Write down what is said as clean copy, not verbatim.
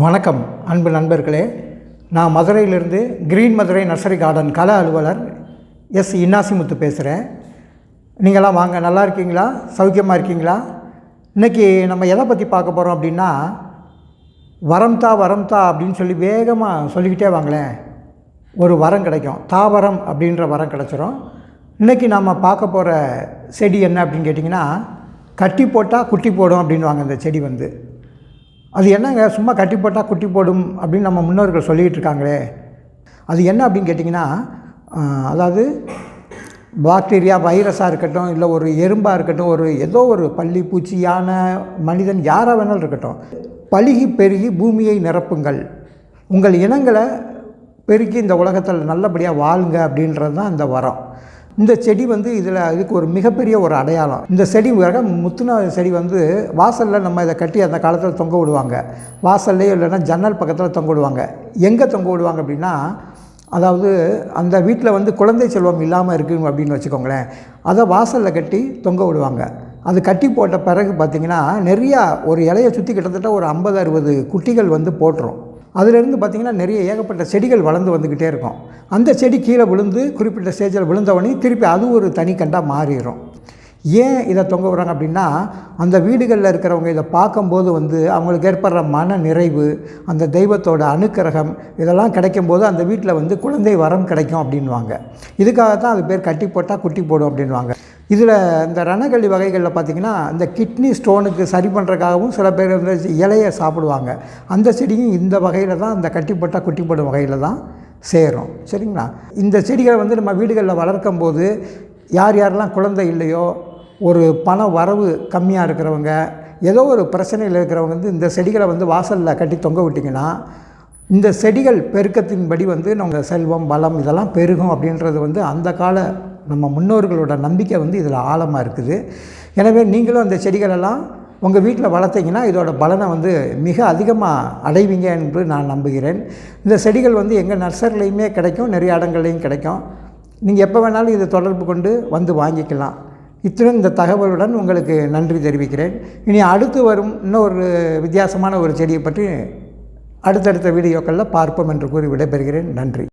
வணக்கம் அன்பு நண்பர்களே. நான் மதுரையிலிருந்து கிரீன் மதுரை நர்சரி கார்டன் கள அலுவலர் எஸ் இன்னாசிமுத்து பேசுகிறேன். நீங்களாம் வாங்க, நல்லா இருக்கீங்களா? சௌக்கியமாக இருக்கீங்களா? இன்றைக்கி நம்ம எதை பற்றி பார்க்க போகிறோம் அப்படின்னா, வரம்தா அப்படின்னு சொல்லி வேகமாக சொல்லிக்கிட்டே வாங்களேன், ஒரு வரம் கிடைக்கும். தாவரம் அப்படின்ற வரம் கிடச்சிரும். இன்றைக்கி நம்ம பார்க்க போகிற செடி என்ன அப்படின்னு கேட்டிங்கன்னா, கட்டி போட்டால் குட்டி போடும் அப்படின்வாங்க. இந்த செடி அது என்னங்க, சும்மா கட்டி போட்டால் குட்டி போடும் அப்படின்னு நம்ம முன்னோர்கள் சொல்லிகிட்டு இருக்காங்களே, அது என்ன அப்படின்னு கேட்டிங்கன்னா, அதாவது பாக்டீரியா, வைரஸாக இருக்கட்டும், இல்லை ஒரு எறும்பாக இருக்கட்டும், ஏதோ ஒரு பள்ளி, பூச்சி, யானை, மனிதன், யாராக வேணாலும் இருக்கட்டும், பழுகி பெருகி பூமியை நிரப்புங்கள், உங்கள் இனங்களை பெருக்கி இந்த உலகத்தில் நல்லபடியாக வாழுங்க அப்படின்றது தான் இந்த வரம். இந்த செடி இதுக்கு ஒரு மிகப்பெரிய ஒரு அடையாளம். இந்த செடி முத்துன செடி வாசலில் நம்ம இதை கட்டி அந்த காலத்தில் தொங்க விடுவாங்க. வாசல்லையோ இல்லைன்னா ஜன்னல் பக்கத்தில் தொங்க விடுவாங்க. எங்கே தொங்க விடுவாங்க அப்படின்னா, அதாவது அந்த வீட்டில் குழந்தை செல்வம் இல்லாமல் இருக்குது அப்படின்னு வச்சுக்கோங்களேன், அதை வாசலில் கட்டி தொங்க விடுவாங்க. அது கட்டி போட்ட பிறகு பார்த்திங்கன்னா, நிறையா ஒரு இலையை சுற்றி கிட்டத்தட்ட ஒரு 50-60 குட்டிகள் போட்டுரும். அதிலிருந்து பார்த்திங்கன்னா நிறைய ஏகப்பட்ட செடிகள் வளர்ந்து வந்துக்கிட்டே இருக்கும். அந்த செடி கீழே விழுந்து குறிப்பிட்ட ஸ்டேஜில் விழுந்தவொடனே திருப்பி அது ஒரு தனி கண்டாக மாறிடும். ஏன் இதை தொங்க விடுறாங்க அப்படின்னா, அந்த வீடுகளில் இருக்கிறவங்க இதை பார்க்கும்போது அவங்களுக்கு ஏற்படுற மன நிறைவு, அந்த தெய்வத்தோட அனுக்கிரகம் இதெல்லாம் கிடைக்கும்போது அந்த வீட்டில் குழந்தை வரம் கிடைக்கும் அப்படின்வாங்க. இதுக்காக தான் அது பேர் கட்டி போட்டால் குட்டி போடும் அப்படின்வாங்க. இதில் இந்த ரணகள்ளி வகைகளில் பார்த்திங்கன்னா, இந்த கிட்னி ஸ்டோனுக்கு சரி பண்ணுறதுக்காகவும் சில பேர் இலையை சாப்பிடுவாங்க. அந்த செடியும் இந்த வகையில் தான், இந்த கட்டி போட்டால் குட்டி போடும் வகையில் தான் சேரும். சரிங்களா? இந்த செடிகளை நம்ம வீடுகளில் வளர்க்கும் போது யாரெல்லாம் குழந்தை இல்லையோ, ஒரு பண வரவு கம்மியாக இருக்கிறவங்க, ஏதோ ஒரு பிரச்சனையில் இருக்கிறவங்க இந்த செடிகளை வாசலில் கட்டி தொங்க விட்டிங்கன்னா, இந்த செடிகள் பெருக்கத்தின்படி நம்ம செல்வம், பலம் இதெல்லாம் பெருகும் அப்படின்றது அந்த கால நம்ம முன்னோர்களோட நம்பிக்கை இதில் ஆழமாக இருக்குது. எனவே நீங்களும் அந்த செடிகளெல்லாம் உங்கள் வீட்டில் வளர்த்திங்கன்னா இதோட பலனை மிக அதிகமாக அடைவீங்க என்று நான் நம்புகிறேன். இந்த செடிகள் எங்கள் நர்சரிலையுமே கிடைக்கும், நிறைய இடங்கள்லையும் கிடைக்கும். நீங்கள் எப்போ வேணாலும் இதை தொடர்பு கொண்டு வாங்கிக்கலாம். இத்துடன் இந்த தகவலுடன் உங்களுக்கு நன்றி தெரிவிக்கிறேன். இனி அடுத்து வரும் இன்னொரு வித்தியாசமான ஒரு செடியை பற்றி அடுத்தடுத்த வீடியோக்களில் பார்ப்போம் என்று கூறி விடைபெறுகிறேன். நன்றி.